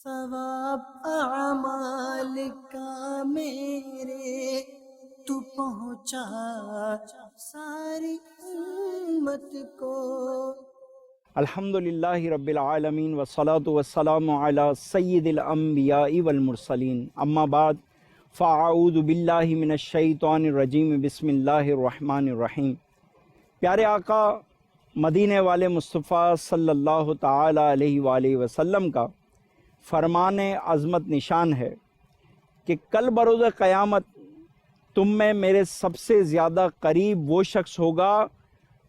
ثواب اعمال کا میرے تو پہنچا ساری امت کو۔ الحمدللہ رب العالمین والصلاة والسلام علی سید الانبیاء والمرسلین، اما بعد فاعوذ باللہ من الشیطان الرجیم، بسم اللہ الرحمن الرحیم۔ پیارے آقا مدینے والے مصطفیٰ صلی اللہ تعالی علیہ وآلہ وسلم کا فرمان عظمت نشان ہے کہ کل بروز قیامت تم میں میرے سب سے زیادہ قریب وہ شخص ہوگا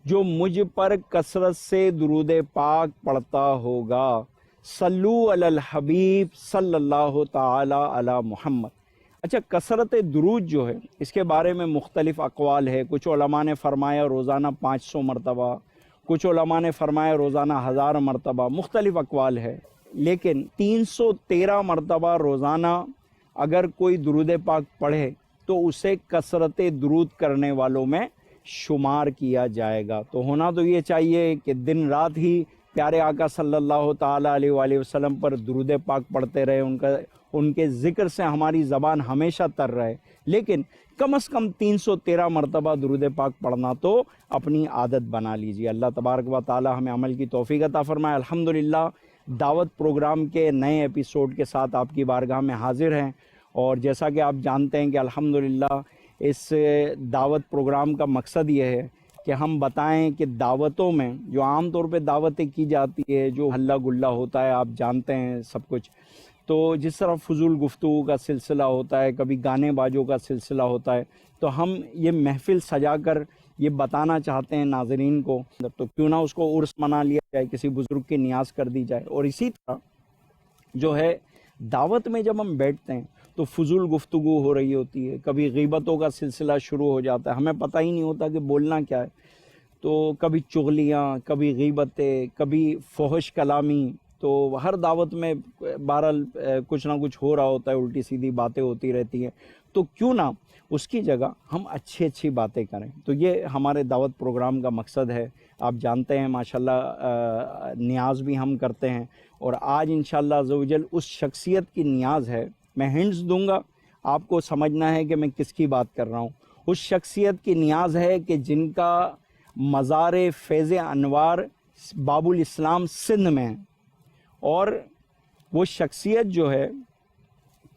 جو مجھ پر کثرت سے درود پاک پڑھتا ہوگا۔ صلو علی الحبیب صلی اللہ تعالی علی محمد۔ اچھا، کثرت درود جو ہے اس کے بارے میں مختلف اقوال ہے۔ کچھ علماء نے فرمایا روزانہ 500 مرتبہ، کچھ علماء نے فرمایا روزانہ 1000 مرتبہ، مختلف اقوال ہے، لیکن 313 مرتبہ روزانہ اگر کوئی درود پاک پڑھے تو اسے کثرت درود کرنے والوں میں شمار کیا جائے گا۔ تو ہونا تو یہ چاہیے کہ دن رات ہی پیارے آقا صلی اللہ تعالیٰ علیہ وآلہ وسلم پر درود پاک پڑھتے رہے، ان کے ذکر سے ہماری زبان ہمیشہ تر رہے، لیکن کم از کم 313 مرتبہ درود پاک پڑھنا تو اپنی عادت بنا لیجیے۔ اللہ تبارک و تعالی ہمیں عمل کی توفیق عطا فرمائے۔ الحمدللہ دعوت پروگرام کے نئے ایپیسوڈ کے ساتھ آپ کی بارگاہ میں حاضر ہیں، اور جیسا کہ آپ جانتے ہیں کہ الحمدللہ اس دعوت پروگرام کا مقصد یہ ہے کہ ہم بتائیں کہ دعوتوں میں جو عام طور پہ دعوتیں کی جاتی ہے، جو ہلہ گلہ ہوتا ہے، آپ جانتے ہیں سب کچھ، تو جس طرح فضول گفتگو کا سلسلہ ہوتا ہے، کبھی گانے باجوں کا سلسلہ ہوتا ہے، تو ہم یہ محفل سجا کر یہ بتانا چاہتے ہیں ناظرین کو، تو کیوں نہ اس کو عرس منا لیا جائے، کسی بزرگ کی نیاز کر دی جائے۔ اور اسی طرح جو ہے دعوت میں جب ہم بیٹھتے ہیں تو فضول گفتگو ہو رہی ہوتی ہے، کبھی غیبتوں کا سلسلہ شروع ہو جاتا ہے، ہمیں پتہ ہی نہیں ہوتا کہ بولنا کیا ہے، تو کبھی چغلیاں، کبھی غیبتیں، کبھی فحش کلامی، تو ہر دعوت میں بہرحال کچھ نہ کچھ ہو رہا ہوتا ہے، الٹی سیدھی باتیں ہوتی رہتی ہیں، تو کیوں نہ اس کی جگہ ہم اچھی باتیں کریں۔ تو یہ ہمارے دعوت پروگرام کا مقصد ہے۔ آپ جانتے ہیں ماشاءاللہ نیاز بھی ہم کرتے ہیں، اور آج انشاءاللہ عز و جل اس شخصیت کی نیاز ہے، میں ہنٹس دوں گا، آپ کو سمجھنا ہے کہ میں کس کی بات کر رہا ہوں۔ اس شخصیت کی نیاز ہے کہ جن کا مزار فیض انوار باب الاسلام سندھ میں ہے، اور وہ شخصیت جو ہے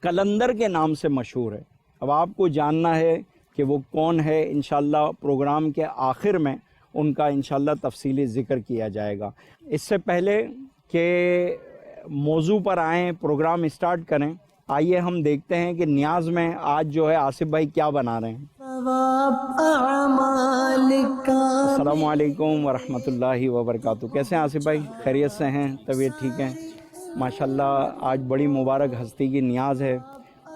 قلندر کے نام سے مشہور ہے۔ اب آپ کو جاننا ہے کہ وہ کون ہے، انشاءاللہ پروگرام کے آخر میں ان کا انشاءاللہ تفصیلی ذکر کیا جائے گا۔ اس سے پہلے کہ موضوع پر آئیں، پروگرام اسٹارٹ کریں، آئیے ہم دیکھتے ہیں کہ نیاز میں آج جو ہے آصف بھائی کیا بنا رہے ہیں۔ ثواب اعمال کا۔ السلام علیکم ورحمۃ اللہ وبرکاتہ۔ کیسے ہیں آصف بھائی؟ خیریت سے ہیں؟ طبیعت ٹھیک ہے؟ ماشاءاللہ آج بڑی مبارک ہستی کی نیاز ہے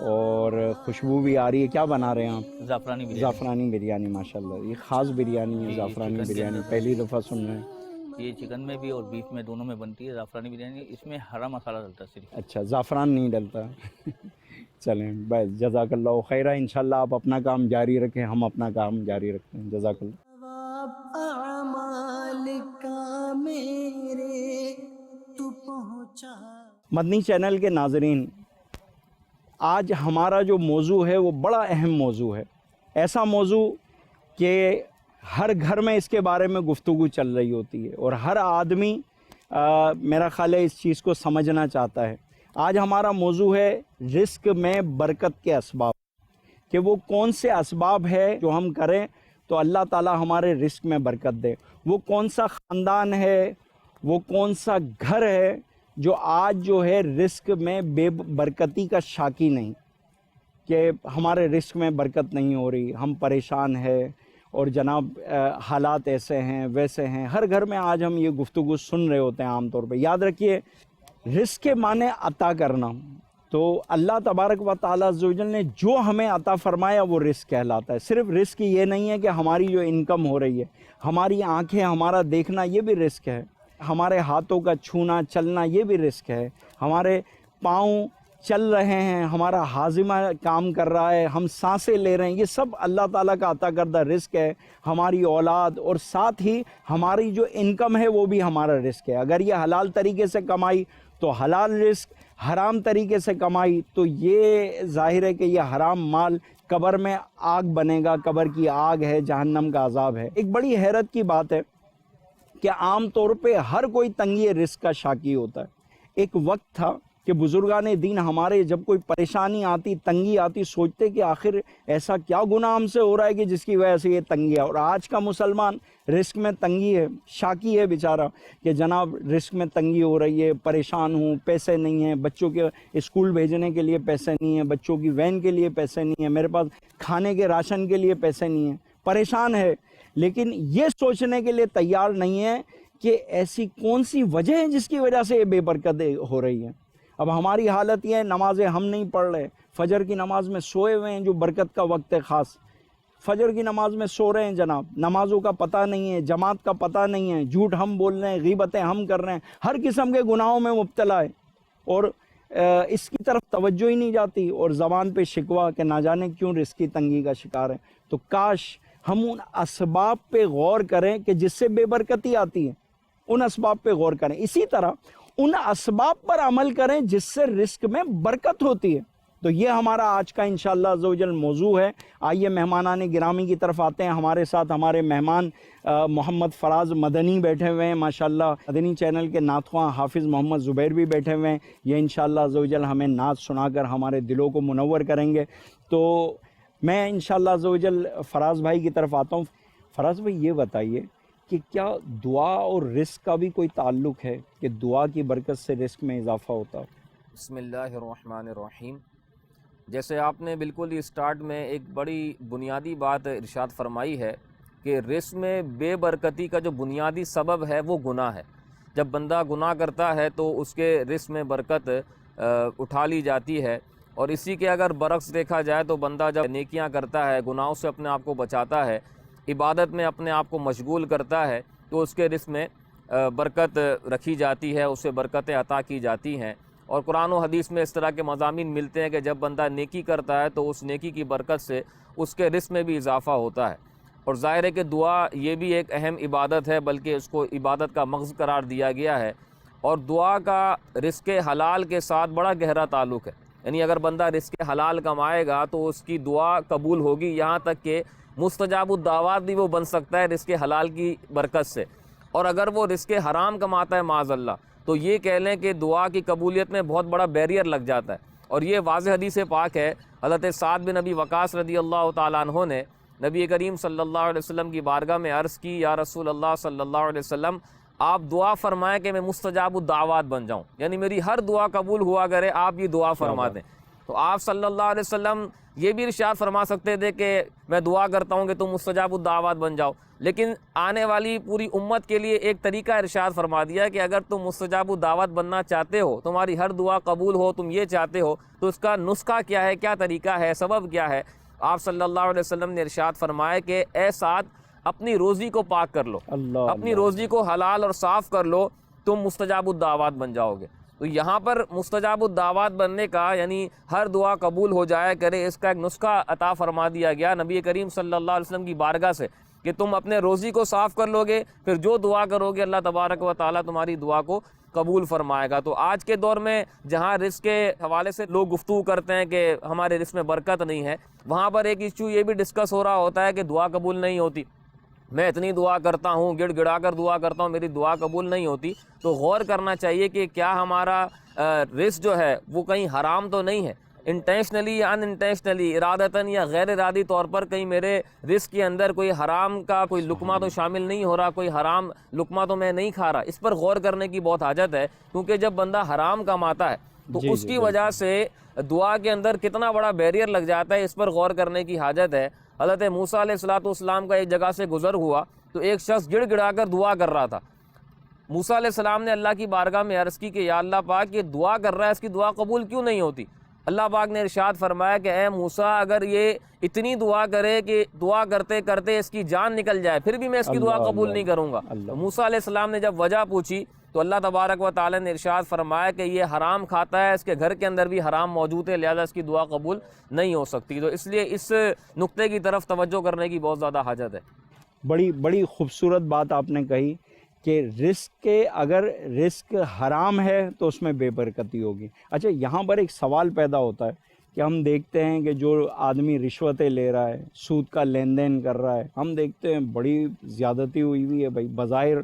اور خوشبو بھی آ رہی ہے۔ کیا بنا رہے ہیں آپ؟ زعفرانی بریانی۔ ماشاءاللہ یہ خاص بریانی ہے، زعفرانی بریانی پہلی دفعہ سن رہے ہیں۔ یہ چکن میں بھی اور بیف میں دونوں میں بنتی ہے زعفرانی بریانی۔ اس میں ہرا مسالہ ڈلتا ہے صرف۔ اچھا، زعفران نہیں ڈلتا؟ چلیں بس، جزاک اللہ خیرہ۔ انشاءاللہ آپ اپنا کام جاری رکھیں، ہم اپنا کام جاری رکھتے ہیں۔ جزاک اللہ۔ ثواب اعمال کا میرے تو پہنچا۔ مدنی چینل کے ناظرین، آج ہمارا جو موضوع ہے وہ بڑا اہم موضوع ہے، ایسا موضوع کہ ہر گھر میں اس کے بارے میں گفتگو چل رہی ہوتی ہے، اور ہر آدمی میرا خیال ہے اس چیز کو سمجھنا چاہتا ہے۔ آج ہمارا موضوع ہے رزق میں برکت کے اسباب، کہ وہ کون سے اسباب ہے جو ہم کریں تو اللہ تعالی ہمارے رزق میں برکت دے۔ وہ کون سا خاندان ہے، وہ کون سا گھر ہے جو آج جو ہے رزق میں بے برکتی کا شاکی نہیں، کہ ہمارے رزق میں برکت نہیں ہو رہی، ہم پریشان ہیں، اور جناب حالات ایسے ہیں ویسے ہیں۔ ہر گھر میں آج ہم یہ گفتگو سن رہے ہوتے ہیں عام طور پہ۔ یاد رکھیے، رزق کے معنی عطا کرنا، تو اللہ تبارک و تعالیٰ عز و جل نے جو ہمیں عطا فرمایا وہ رزق کہلاتا ہے۔ صرف رزق یہ نہیں ہے کہ ہماری جو انکم ہو رہی ہے، ہماری آنکھیں، ہمارا دیکھنا، یہ بھی رزق ہے۔ ہمارے ہاتھوں کا چھونا چلنا یہ بھی رزق ہے۔ ہمارے پاؤں چل رہے ہیں، ہمارا ہاضمہ کام کر رہا ہے، ہم سانسیں لے رہے ہیں، یہ سب اللہ تعالیٰ کا عطا کردہ رزق ہے۔ ہماری اولاد، اور ساتھ ہی ہماری جو انکم ہے وہ بھی ہمارا رزق ہے۔ اگر یہ حلال طریقے سے کمائی تو حلال رزق، حرام طریقے سے کمائی تو یہ ظاہر ہے کہ یہ حرام مال قبر میں آگ بنے گا، قبر کی آگ ہے، جہنم کا عذاب ہے۔ ایک بڑی حیرت کی بات ہے کہ عام طور پہ ہر کوئی تنگی رزق کا شاکی ہوتا ہے۔ ایک وقت تھا کہ بزرگان دین ہمارے جب کوئی پریشانی آتی، تنگی آتی، سوچتے کہ آخر ایسا کیا گناہ ہم سے ہو رہا ہے کہ جس کی وجہ سے یہ تنگی ہے۔ اور آج کا مسلمان رزق میں تنگی ہے، شاکی ہے بیچارہ کہ جناب رزق میں تنگی ہو رہی ہے، پریشان ہوں، پیسے نہیں ہیں، بچوں کے اسکول بھیجنے کے لیے پیسے نہیں ہیں، بچوں کی وین کے لیے پیسے نہیں ہیں، میرے پاس کھانے کے راشن کے لیے پیسے نہیں ہیں، پریشان ہے۔ لیکن یہ سوچنے کے لیے تیار نہیں ہے کہ ایسی کون سی وجہ ہے جس کی وجہ سے یہ بے برکتیں ہو رہی ہیں۔ اب ہماری حالت یہ ہے، نمازیں ہم نہیں پڑھ رہے، فجر کی نماز میں سوئے ہوئے ہیں جو برکت کا وقت ہے، خاص فجر کی نماز میں سو رہے ہیں جناب، نمازوں کا پتہ نہیں ہے، جماعت کا پتہ نہیں ہے، جھوٹ ہم بول رہے ہیں، غیبتیں ہم کر رہے ہیں، ہر قسم کے گناہوں میں مبتلا ہے، اور اس کی طرف توجہ ہی نہیں جاتی، اور زبان پہ شکوہ کہ نہ جانے کیوں رزق کی تنگی کا شکار ہے۔ تو کاش ہم ان اسباب پہ غور کریں کہ جس سے بے برکتی آتی ہے، ان اسباب پہ غور کریں، اسی طرح ان اسباب پر عمل کریں جس سے رزق میں برکت ہوتی ہے۔ تو یہ ہمارا آج کا انشاءاللہ عز و جل موضوع ہے۔ آئیے مہمانان گرامی کی طرف آتے ہیں۔ ہمارے ساتھ ہمارے مہمان محمد فراز مدنی بیٹھے ہوئے ہیں، ماشاءاللہ مدنی چینل کے نعت خواں حافظ محمد زبیر بھی بیٹھے ہوئے ہیں، یہ انشاءاللہ عز و جل ہمیں نعت سنا کر ہمارے دلوں کو منور کریں گے۔ تو میں انشاءاللہ عز و جل فراز بھائی کی طرف آتا ہوں۔ فراز بھائی یہ بتائیے کہ کیا دعا اور رزق کا بھی کوئی تعلق ہے کہ دعا کی برکت سے رزق میں اضافہ ہوتا ہے؟ بسم اللہ الرحمن الرحیم۔ جیسے آپ نے بالکل ہی سٹارٹ میں ایک بڑی بنیادی بات ارشاد فرمائی ہے کہ رزق میں بے برکتی کا جو بنیادی سبب ہے وہ گناہ ہے۔ جب بندہ گناہ کرتا ہے تو اس کے رزق میں برکت اٹھا لی جاتی ہے، اور اسی کے اگر برعکس دیکھا جائے تو بندہ جب نیکیاں کرتا ہے، گناہوں سے اپنے آپ کو بچاتا ہے، عبادت میں اپنے آپ کو مشغول کرتا ہے، تو اس کے رزق میں برکت رکھی جاتی ہے، اسے برکتیں عطا کی جاتی ہیں۔ اور قرآن و حدیث میں اس طرح کے مضامین ملتے ہیں کہ جب بندہ نیکی کرتا ہے تو اس نیکی کی برکت سے اس کے رزق میں بھی اضافہ ہوتا ہے۔ اور ظاہر ہے کہ دعا یہ بھی ایک اہم عبادت ہے، بلکہ اس کو عبادت کا مغز قرار دیا گیا ہے، اور دعا کا رزق حلال کے ساتھ بڑا گہرا تعلق ہے۔ یعنی اگر بندہ رزق حلال کمائے گا تو اس کی دعا قبول ہوگی، یہاں تک کہ مستجاب الدعوات بھی وہ بن سکتا ہے رزق حلال کی برکت سے۔ اور اگر وہ رزق حرام کماتا ہے معاذ اللہ، تو یہ کہہ لیں کہ دعا کی قبولیت میں بہت بڑا بیریئر لگ جاتا ہے۔ اور یہ واضح حدیث پاک ہے، حضرت سعد بن ابی وقاص رضی اللہ تعالیٰ عنہ نے نبی کریم صلی اللہ علیہ وسلم کی بارگاہ میں عرض کی، یا رسول اللہ صلی اللہ علیہ وسلم، آپ دعا فرمائیں کہ میں مستجاب الدعوات بن جاؤں، یعنی میری ہر دعا قبول ہوا کرے، آپ یہ دعا فرما دیں۔ تو آپ صلی اللہ علیہ وسلم یہ بھی ارشاد فرما سکتے تھے کہ میں دعا کرتا ہوں کہ تم مستجاب الدعوات بن جاؤ، لیکن آنے والی پوری امت کے لیے ایک طریقہ ارشاد فرما دیا کہ اگر تم مستجاب الدعوات بننا چاہتے ہو، تمہاری ہر دعا قبول ہو، تم یہ چاہتے ہو، تو اس کا نسخہ کیا ہے، کیا طریقہ ہے، سبب کیا ہے؟ آپ صلی اللہ علیہ وسلم نے ارشاد فرمایا کہ اے سعد، اپنی روزی کو پاک کر لو، اپنی روزی کو حلال اور صاف کر لو، تم مستجاب الدعوات بن جاؤ گے۔ تو یہاں پر مستجاب الدعوات بننے کا، یعنی ہر دعا قبول ہو جایا کرے، اس کا ایک نسخہ عطا فرما دیا گیا نبی کریم صلی اللہ علیہ وسلم کی بارگاہ سے کہ تم اپنے روزی کو صاف کر لو گے، پھر جو دعا کرو گے اللہ تبارک و تعالیٰ تمہاری دعا کو قبول فرمائے گا۔ تو آج کے دور میں جہاں رزق کے حوالے سے لوگ گفتگو کرتے ہیں کہ ہمارے رزق میں برکت نہیں ہے، وہاں پر ایک ایشو یہ بھی ڈسکس ہو رہا ہوتا ہے کہ دعا قبول نہیں ہوتی، میں اتنی دعا کرتا ہوں، گڑ گڑا کر دعا کرتا ہوں، میری دعا قبول نہیں ہوتی۔ تو غور کرنا چاہیے کہ کیا ہمارا رزق جو ہے وہ کہیں حرام تو نہیں ہے، انٹینشنلی یا ان انٹینشنلی، ارادتاً یا غیر ارادی طور پر کہیں میرے رزق کے اندر کوئی حرام کا کوئی لقمہ تو شامل نہیں ہو رہا، کوئی حرام لقمہ تو میں نہیں کھا رہا۔ اس پر غور کرنے کی بہت حاجت ہے، کیونکہ جب بندہ حرام کماتا ہے تو اس کی وجہ سے دعا کے اندر کتنا بڑا بیریئر لگ جاتا ہے، اس پر غور کرنے کی حاجت ہے۔ حضرت موسیٰ علیہ السلام کا ایک جگہ سے گزر ہوا تو ایک شخص گڑ گڑا کر دعا کر رہا تھا۔ موسیٰ علیہ السلام نے اللہ کی بارگاہ میں عرض کی کہ یا اللہ پاک، یہ دعا کر رہا ہے، اس کی دعا قبول کیوں نہیں ہوتی؟ اللہ پاک نے ارشاد فرمایا کہ اے موسیٰ، اگر یہ اتنی دعا کرے کہ دعا کرتے کرتے اس کی جان نکل جائے، پھر بھی میں اس کی دعا قبول نہیں کروں گا۔ موسیٰ علیہ السلام نے جب وجہ پوچھی تو اللہ تبارک و تعالی نے ارشاد فرمایا کہ یہ حرام کھاتا ہے، اس کے گھر کے اندر بھی حرام موجود ہے، لہذا اس کی دعا قبول نہیں ہو سکتی۔ تو اس لیے اس نقطے کی طرف توجہ کرنے کی بہت زیادہ حاجت ہے۔ بڑی خوبصورت بات آپ نے کہی کہ رزق کے اگر رزق حرام ہے تو اس میں بے برکتی ہوگی۔ اچھا یہاں پر ایک سوال پیدا ہوتا ہے کہ ہم دیکھتے ہیں کہ جو آدمی رشوتیں لے رہا ہے، سود کا لین دین کر رہا ہے، ہم دیکھتے ہیں بڑی زیادتی ہوئی ہے بھائی، بظاہر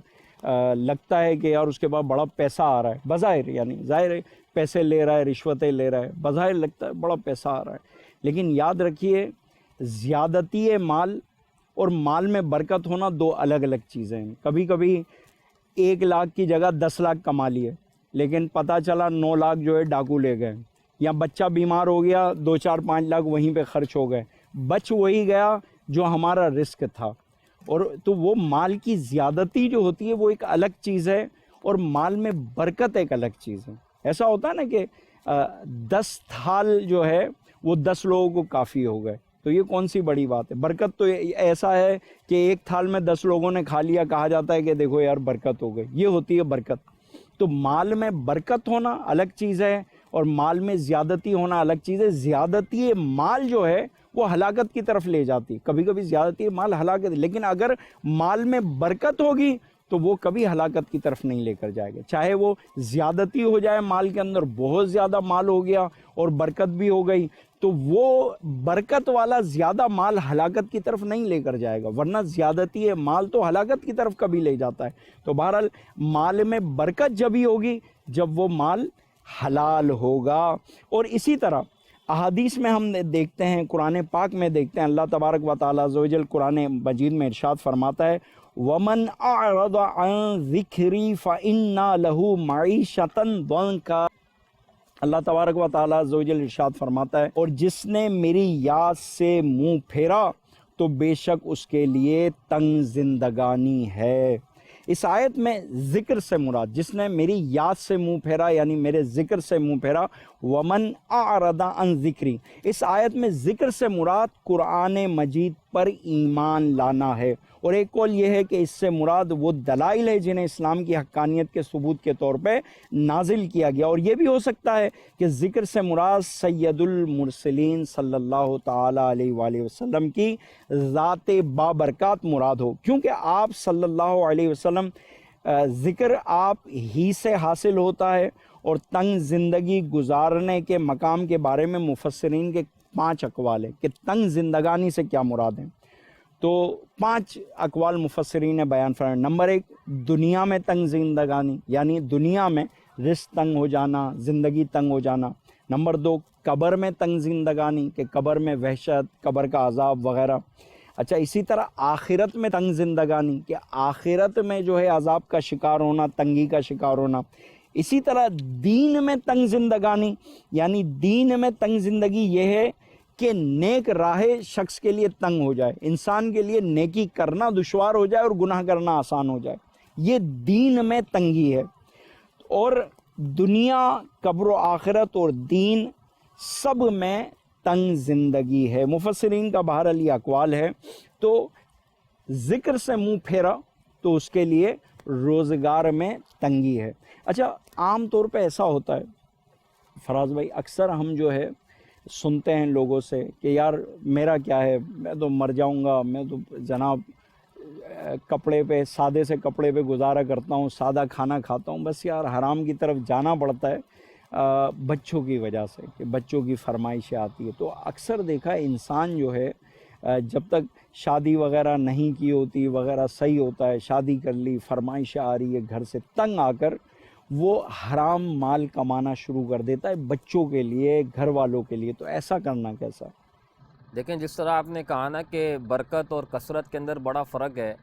لگتا ہے کہ یار اس کے بعد بڑا پیسہ آ رہا ہے، بظاہر یعنی ظاہر ہے پیسے لے رہا ہے، رشوتیں لے رہا ہے، بظاہر لگتا ہے بڑا پیسہ آ رہا ہے، لیکن یاد رکھیے زیادتی مال اور مال میں برکت ہونا دو الگ الگ چیزیں ہیں۔ کبھی کبھی 1 لاکھ کی جگہ 10 لاکھ کما لیے، لیکن پتہ چلا 9 لاکھ جو ہے ڈاکو لے گئے، یا بچہ بیمار ہو گیا 2 4 5 لاکھ وہیں پہ خرچ ہو گئے، بچ وہی گیا جو ہمارا رزق تھا۔ اور تو وہ مال کی زیادتی جو ہوتی ہے وہ ایک الگ چیز ہے، اور مال میں برکت ایک الگ چیز ہے۔ ایسا ہوتا ہے نا کہ 10 تھال جو ہے وہ 10 لوگوں کو کافی ہو گئے، تو یہ کون سی بڑی بات ہے؟ برکت تو ایسا ہے کہ 1 تھال میں 10 لوگوں نے کھا لیا، کہا جاتا ہے کہ دیکھو یار برکت ہو گئی، یہ ہوتی ہے برکت۔ تو مال میں برکت ہونا الگ چیز ہے اور مال میں زیادتی ہونا الگ چیز ہے۔ زیادتی مال جو ہے وہ ہلاکت کی طرف لے جاتی، کبھی کبھی زیادتی مال ہلاکت، لیکن اگر مال میں برکت ہوگی تو وہ کبھی ہلاکت کی طرف نہیں لے کر جائے گا۔ چاہے وہ زیادتی ہو جائے مال کے اندر، بہت زیادہ مال ہو گیا اور برکت بھی ہو گئی، تو وہ برکت والا زیادہ مال ہلاکت کی طرف نہیں لے کر جائے گا، ورنہ زیادتی مال تو ہلاکت کی طرف کبھی لے جاتا ہے۔ تو بہرحال مال میں برکت جبھی ہوگی جب وہ مال حلال ہوگا۔ اور اسی طرح احادیث میں ہم دیکھتے ہیں، قرآن پاک میں دیکھتے ہیں، اللہ تبارک و تعالیٰ عز و جل قرآن مجید میں ارشاد فرماتا ہے وَمَنْ أَعْرَضَ عَنْ ذِكْرِي فَإِنَّا لَهُ مَعِيشَةً ضَنْكًا۔ اللہ تبارک و تعالیٰ عز و جل ارشاد فرماتا ہے اور جس نے میری یاد سے منہ پھیرا تو بے شک اس کے لیے تنگ زندگانی ہے۔ اس آیت میں ذکر سے مراد، جس نے میری یاد سے منہ پھیرا یعنی میرے ذکر سے منہ پھیرا، ومن اعرض عن ذکری، اس آیت میں ذکر سے مراد قرآن مجید پر ایمان لانا ہے، اور ایک قول یہ ہے کہ اس سے مراد وہ دلائل ہے جنہیں اسلام کی حقانیت کے ثبوت کے طور پہ نازل کیا گیا۔ اور یہ بھی ہو سکتا ہے کہ ذکر سے مراد سید المرسلین صلی اللہ تعالی علیہ وآلہ وسلم کی ذات بابرکات مراد ہو، کیونکہ آپ صلی اللہ علیہ وسلم ذکر آپ ہی سے حاصل ہوتا ہے، اور تنگ زندگی گزارنے کے مقام کے بارے میں مفسرین کے 5 اقوال ہیں کہ تنگ زندگانی سے کیا مراد ہے۔ تو 5 اقوال مفسرین نے بیان فرمائے۔ نمبر 1، دنیا میں تنگ زندگانی یعنی دنیا میں رزق تنگ ہو جانا، زندگی تنگ ہو جانا۔ نمبر 2، قبر میں تنگ زندگانی کہ قبر میں وحشت، قبر کا عذاب وغیرہ۔ اچھا اسی طرح آخرت میں تنگ زندگانی کہ آخرت میں جو ہے عذاب کا شکار ہونا، تنگی کا شکار ہونا۔ اسی طرح دین میں تنگ زندگانی یعنی دین میں تنگ زندگی یہ ہے کہ نیک راہ شخص کے لیے تنگ ہو جائے، انسان کے لیے نیکی کرنا دشوار ہو جائے اور گناہ کرنا آسان ہو جائے، یہ دین میں تنگی ہے۔ اور دنیا، قبر و آخرت اور دین سب میں تنگ زندگی ہے۔ مفسرین کا بہرحال یہ اقوال ہے۔ تو ذکر سے منہ پھیرا تو اس کے لیے روزگار میں تنگی ہے۔ اچھا عام طور پہ ایسا ہوتا ہے فراز بھائی، اکثر ہم جو ہے سنتے ہیں لوگوں سے کہ یار میرا کیا ہے، میں تو مر جاؤں گا، میں تو جناب کپڑے پہ، سادے سے کپڑے پہ گزارا کرتا ہوں، سادہ کھانا کھاتا ہوں، بس یار حرام کی طرف جانا پڑتا ہے بچوں کی وجہ سے کہ بچوں کی فرمائشیں آتی ہے۔ تو اکثر دیکھا ہے انسان جو ہے جب تک شادی وغیرہ نہیں کی ہوتی وغیرہ صحیح ہوتا ہے، شادی کر لی، فرمائشیں آ رہی ہے گھر سے، تنگ آ کر وہ حرام مال کمانا شروع کر دیتا ہے بچوں کے لیے، گھر والوں کے لیے۔ تو ایسا کرنا کیسا؟ دیکھیں جس طرح آپ نے کہا نا کہ برکت اور کثرت کے اندر بڑا فرق ہے،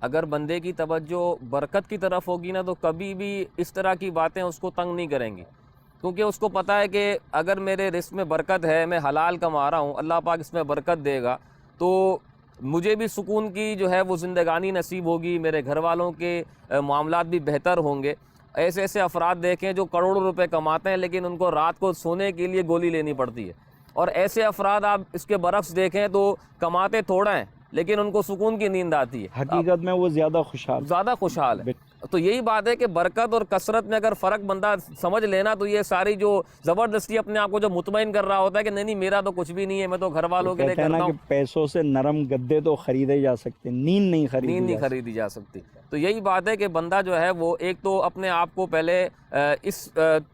اگر بندے کی توجہ برکت کی طرف ہوگی نا تو کبھی بھی اس طرح کی باتیں اس کو تنگ نہیں کریں گی، کیونکہ اس کو پتہ ہے کہ اگر میرے رزق میں برکت ہے، میں حلال کما رہا ہوں، اللہ پاک اس میں برکت دے گا، تو مجھے بھی سکون کی جو ہے وہ زندگانی نصیب ہوگی، میرے گھر والوں کے معاملات بھی بہتر ہوں گے۔ ایسے ایسے افراد دیکھیں جو کروڑوں روپے کماتے ہیں لیکن ان کو رات کو سونے کے لیے گولی لینی پڑتی ہے، اور ایسے افراد آپ اس کے برعکس دیکھیں تو کماتے تھوڑا ہیں لیکن ان کو سکون کی نیند آتی ہے، حقیقت میں وہ زیادہ خوشحال ہے۔ تو یہی بات ہے کہ برکت اور کثرت میں اگر فرق بندہ سمجھ لینا تو یہ ساری جو زبردستی اپنے آپ کو جو مطمئن کر رہا ہوتا ہے کہ نہیں میرا تو کچھ بھی نہیں ہے، میں تو گھر والوں کے لیے کرتا ہوں، پیسوں سے نرم گدے تو خریدے جا سکتے، نیند نہیں خریدی جا سکتی۔ تو یہی بات ہے کہ بندہ جو ہے وہ ایک تو اپنے آپ کو پہلے اس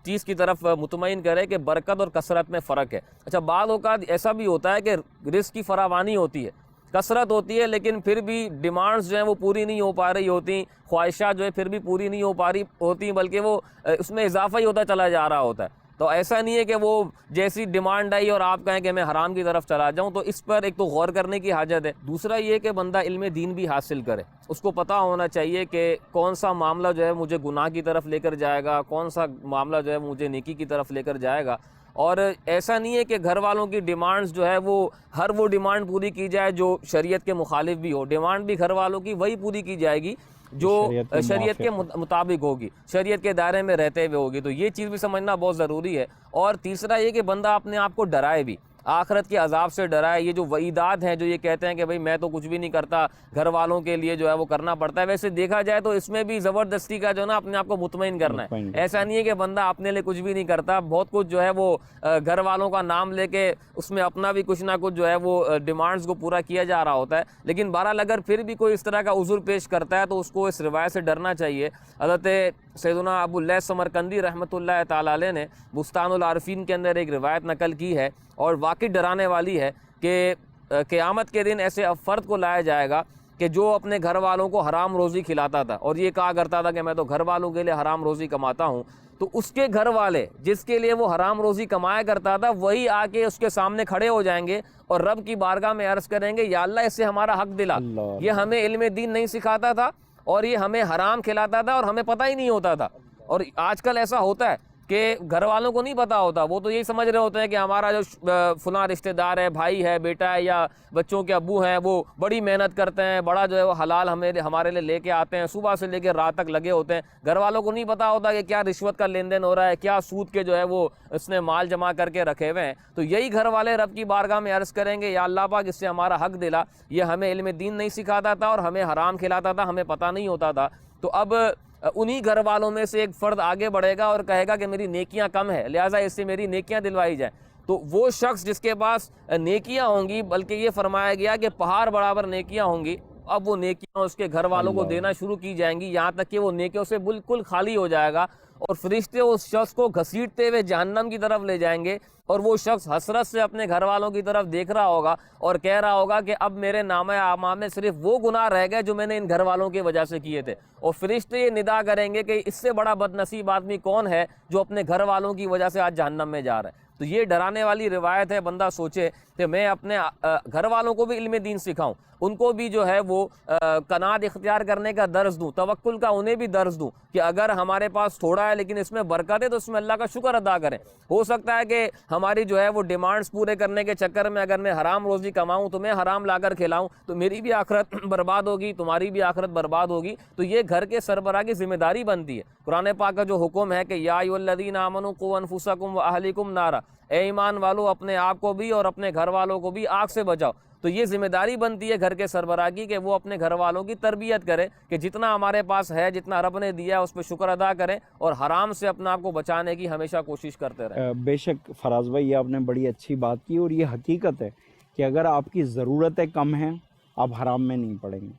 چیز کی طرف مطمئن کرے کہ برکت اور کثرت میں فرق ہے۔ اچھا بعض اوقات ایسا بھی ہوتا ہے کہ رزق کی فراوانی ہوتی ہے، کثرت ہوتی ہے، لیکن پھر بھی ڈیمانڈز جو ہیں وہ پوری نہیں ہو پا رہی ہوتی، خواہشات جو ہے پھر بھی پوری نہیں ہو پا رہی ہوتی، بلکہ وہ اس میں اضافہ ہی ہوتا چلا جا رہا ہوتا ہے۔ تو ایسا نہیں ہے کہ وہ جیسی ڈیمانڈ آئی اور آپ کہیں کہ میں حرام کی طرف چلا جاؤں، تو اس پر ایک تو غور کرنے کی حاجت ہے۔ دوسرا یہ کہ بندہ علم دین بھی حاصل کرے، اس کو پتہ ہونا چاہیے کہ کون سا معاملہ جو ہے مجھے گناہ کی طرف لے کر جائے گا، کون سا معاملہ جو ہے مجھے نیکی کی طرف لے کر جائے گا۔ اور ایسا نہیں ہے کہ گھر والوں کی ڈیمانڈز جو ہے وہ ڈیمانڈ پوری کی جائے جو شریعت کے مخالف بھی ہو، ڈیمانڈ بھی گھر والوں کی وہی پوری کی جائے گی جو شریعت کے مطابق ہوگی، شریعت کے دائرے میں رہتے ہوئے ہوگی۔ تو یہ چیز بھی سمجھنا بہت ضروری ہے۔ اور تیسرا یہ کہ بندہ اپنے آپ کو ڈرائے بھی، آخرت کے عذاب سے ڈرائے۔ یہ جو وعیدات ہیں جو یہ کہتے ہیں کہ بھئی میں تو کچھ بھی نہیں کرتا، گھر والوں کے لیے جو ہے وہ کرنا پڑتا ہے، ویسے دیکھا جائے تو اس میں بھی زبردستی کا جو نا اپنے آپ کو مطمئن کرنا ہے۔ ایسا نہیں ہے کہ بندہ اپنے لیے کچھ بھی نہیں کرتا، بہت کچھ جو ہے وہ گھر والوں کا نام لے کے اس میں اپنا بھی کچھ نہ کچھ جو ہے وہ ڈیمانڈز کو پورا کیا جا رہا ہوتا ہے۔ لیکن بہرحال اگر پھر بھی کوئی اس طرح کا عذر پیش کرتا ہے تو اس کو اس روایت سے ڈرنا چاہیے۔ حضرت سیدنا ابو اللیث سمرقندی رحمۃ اللہ تعالیٰ علیہ نے بستان العارفین کے اندر ایک روایت نقل کی ہے اور واقعی ڈرانے والی ہے کہ قیامت کے دن ایسے فرد کو لایا جائے گا کہ جو اپنے گھر والوں کو حرام روزی کھلاتا تھا اور یہ کہا کرتا تھا کہ میں تو گھر والوں کے لیے حرام روزی کماتا ہوں، تو اس کے گھر والے جس کے لیے وہ حرام روزی کمایا کرتا تھا وہی آ کے اس کے سامنے کھڑے ہو جائیں گے اور رب کی بارگاہ میں عرض کریں گے یا اللہ اس سے ہمارا حق دلا، یہ ہمیں علم دین نہیں سکھاتا تھا اور یہ ہمیں حرام کھلاتا تھا اور ہمیں پتہ ہی نہیں ہوتا تھا۔ اور آج کل ایسا ہوتا ہے کہ گھر والوں کو نہیں پتا ہوتا، وہ تو یہی سمجھ رہے ہوتے ہیں کہ ہمارا جو فلاں رشتہ دار ہے، بھائی ہے، بیٹا ہے یا بچوں کے ابو ہیں، وہ بڑی محنت کرتے ہیں، بڑا جو ہے وہ حلال ہمارے لیے لے کے آتے ہیں، صبح سے لے کے رات تک لگے ہوتے ہیں۔ گھر والوں کو نہیں پتا ہوتا کہ کیا رشوت کا لین دین ہو رہا ہے، کیا سود کے جو ہے وہ اس نے مال جمع کر کے رکھے ہوئے ہیں۔ تو یہی گھر والے رب کی بارگاہ میں عرض کریں گے یا اللہ پاک اس سے ہمارا حق دلا، یہ ہمیں علم دین نہیں سکھاتا تھا اور ہمیں حرام کھلاتا تھا، ہمیں پتہ نہیں ہوتا تھا۔ تو اب انہی گھر والوں میں سے ایک فرد آگے بڑھے گا اور کہے گا کہ میری نیکیاں کم ہے، لہٰذا اس سے میری نیکیاں دلوائی جائیں۔ تو وہ شخص جس کے پاس نیکیاں ہوں گی، بلکہ یہ فرمایا گیا کہ پہاڑ برابر نیکیاں ہوں گی، اب وہ نیکیاں اس کے گھر والوں کو دینا شروع کی جائیں گی، یہاں تک کہ وہ نیکیوں سے بالکل خالی ہو جائے گا اور فرشتے اس شخص کو گھسیٹتے ہوئے جہنم کی طرف لے جائیں گے اور وہ شخص حسرت سے اپنے گھر والوں کی طرف دیکھ رہا ہوگا اور کہہ رہا ہوگا کہ اب میرے نامہ اعمال میں صرف وہ گناہ رہ گئے جو میں نے ان گھر والوں کی وجہ سے کیے تھے۔ اور فرشتے یہ ندا کریں گے کہ اس سے بڑا بد نصیب آدمی کون ہے جو اپنے گھر والوں کی وجہ سے آج جہنم میں جا رہا ہے۔ تو یہ ڈرانے والی روایت ہے، بندہ سوچے کہ میں اپنے گھر والوں کو بھی علم دین سکھاؤں، ان کو بھی جو ہے وہ قناعت اختیار کرنے کا درس دوں، توکل کا انہیں بھی درس دوں کہ اگر ہمارے پاس تھوڑا ہے لیکن اس میں برکت ہے تو اس میں اللہ کا شکر ادا کریں۔ ہو سکتا ہے کہ ہماری جو ہے وہ ڈیمانڈز پورے کرنے کے چکر میں اگر میں حرام روزی کماؤں تو میں حرام لا کر کھلاؤں تو میری بھی آخرت برباد ہوگی، تمہاری بھی آخرت برباد ہوگی۔ تو یہ گھر کے سربراہ کی ذمہ داری بنتی ہے۔ قرآن پاک کا جو حکم ہے کہ یا ایھا الذین آمنوا قوا انفسکم واہلکم نارا، اے ایمان والو اپنے آپ کو بھی اور اپنے گھر والوں کو بھی آگ سے بچاؤ۔ تو یہ ذمہ داری بنتی ہے گھر کے سربراہ کی کہ وہ اپنے گھر والوں کی تربیت کرے کہ جتنا ہمارے پاس ہے، جتنا رب نے دیا ہے اس پہ شکر ادا کریں اور حرام سے اپنے آپ کو بچانے کی ہمیشہ کوشش کرتے رہیں۔ بے شک فراز بھائی، یہ آپ نے بڑی اچھی بات کی اور یہ حقیقت ہے کہ اگر آپ کی ضرورتیں کم ہیں آپ حرام میں نہیں پڑیں گے۔